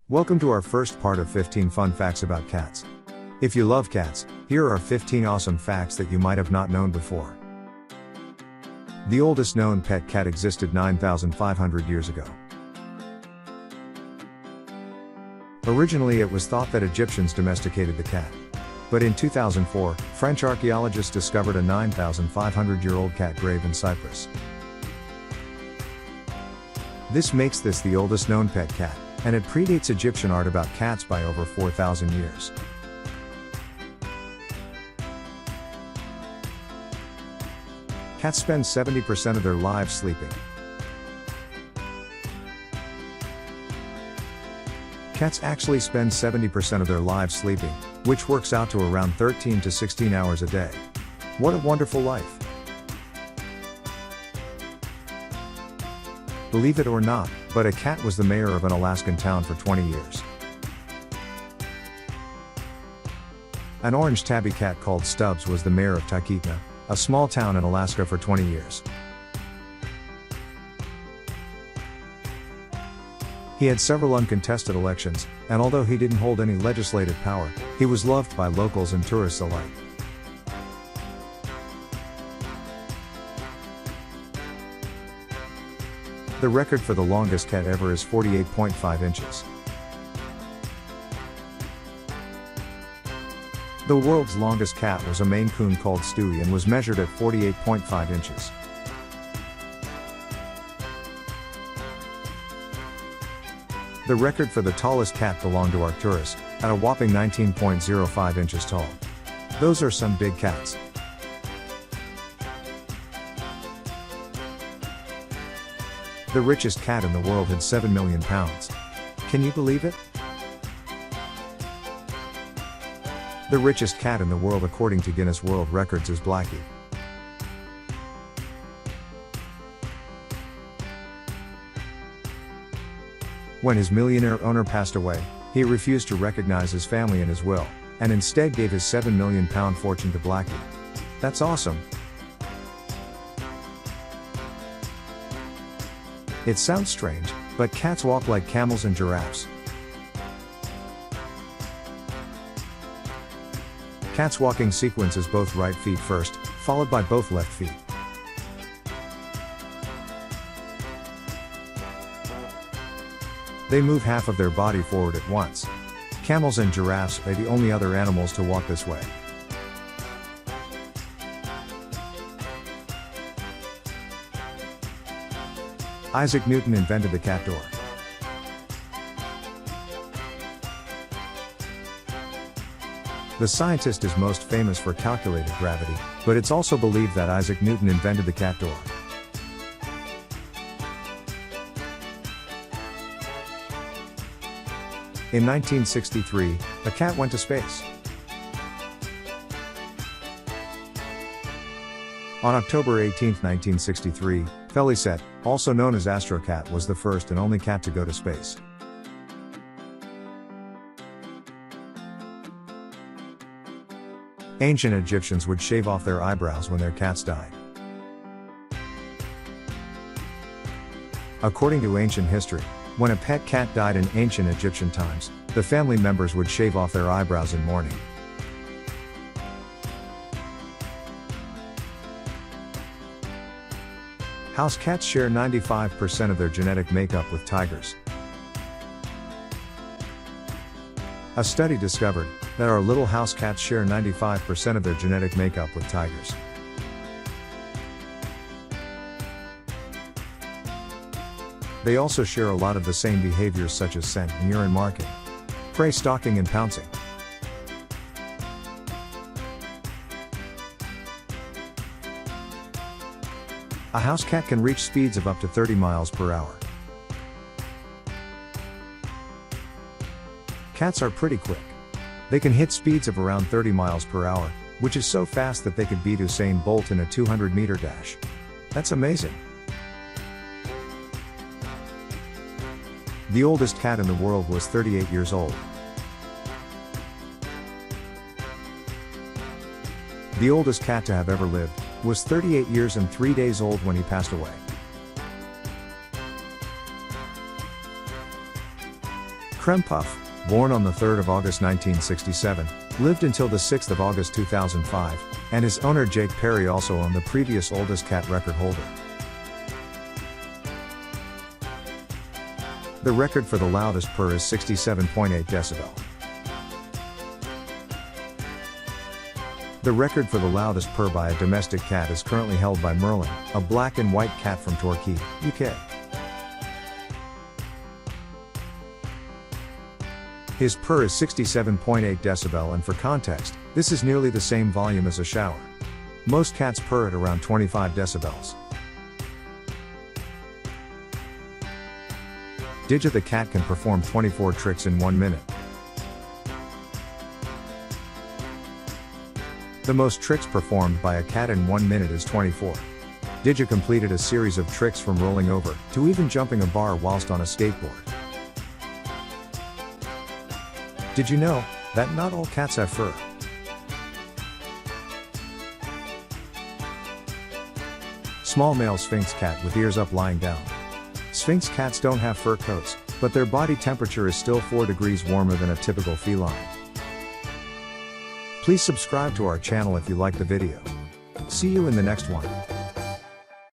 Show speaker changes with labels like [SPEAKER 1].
[SPEAKER 1] Welcome to our first part of 15 fun facts about cats. If you love cats, here are 15 awesome facts that you might have not known before. The oldest known pet cat existed 9,500 years ago. Originally it was thought that Egyptians domesticated the cat. But in 2004, French archaeologists discovered a 9,500-year-old cat grave in Cyprus. This makes this the oldest known pet cat, and it predates Egyptian art about cats by over 4,000 years. Cats spend 70% of their lives sleeping. Cats actually spend 70% of their lives sleeping, which works out to around 13 to 16 hours a day. What a wonderful life! Believe it or not, but a cat was the mayor of an Alaskan town for 20 years. An orange tabby cat called Stubbs was the mayor of Talkeetna, a small town in Alaska, for 20 years. He had several uncontested elections, and although he didn't hold any legislative power, he was loved by locals and tourists alike. The record for the longest cat ever is 48.5 inches. The world's longest cat was a Maine Coon called Stewie and was measured at 48.5 inches. The record for the tallest cat belonged to Arcturus, at a whopping 19.05 inches tall. Those are some big cats. The richest cat in the world had 7 million pounds. Can you believe it? The richest cat in the world according to Guinness World Records is Blackie. When his millionaire owner passed away, he refused to recognize his family in his will, and instead gave his £7 million fortune to Blackie. That's awesome. It sounds strange, but cats walk like camels and giraffes. Cats' walking sequence is both right feet first, followed by both left feet. They move half of their body forward at once. Camels and giraffes are the only other animals to walk this way. Isaac Newton invented the cat door. The scientist is most famous for calculated gravity, but it's also believed that Isaac Newton invented the cat door. In 1963, a cat went to space. On October 18, 1963, Feliset, also known as Astrocat, was the first and only cat to go to space. Ancient Egyptians would shave off their eyebrows when their cats died. According to ancient history, when a pet cat died in ancient Egyptian times, the family members would shave off their eyebrows in mourning. House cats share 95% of their genetic makeup with tigers. A study discovered that our little house cats share 95% of their genetic makeup with tigers. They also share a lot of the same behaviors such as scent and urine marking, prey stalking and pouncing. A house cat can reach speeds of up to 30 miles per hour. Cats are pretty quick. They can hit speeds of around 30 miles per hour, which is so fast that they could beat Usain Bolt in a 200-meter dash. That's amazing. The oldest cat in the world was 38 years old. The oldest cat to have ever lived was 38 years and 3 days old when he passed away. Creme Puff, born on the 3rd of August 1967, lived until the 6th of August 2005, and his owner Jake Perry also owned the previous oldest cat record holder. The record for the loudest purr is 67.8 decibel. The record for the loudest purr by a domestic cat is currently held by Merlin, a black and white cat from Torquay, UK. His purr is 67.8 decibel, and for context, this is nearly the same volume as a shower. Most cats purr at around 25 decibels. Digit the cat can perform 24 tricks in 1 minute. The most tricks performed by a cat in 1 minute is 24. Digit completed a series of tricks from rolling over, to even jumping a bar whilst on a skateboard. Did you know that not all cats have fur? Small male Sphinx cat with ears up lying down. Sphinx cats don't have fur coats, but their body temperature is still 4 degrees warmer than a typical feline. Please subscribe to our channel if you liked the video. See you in the next one.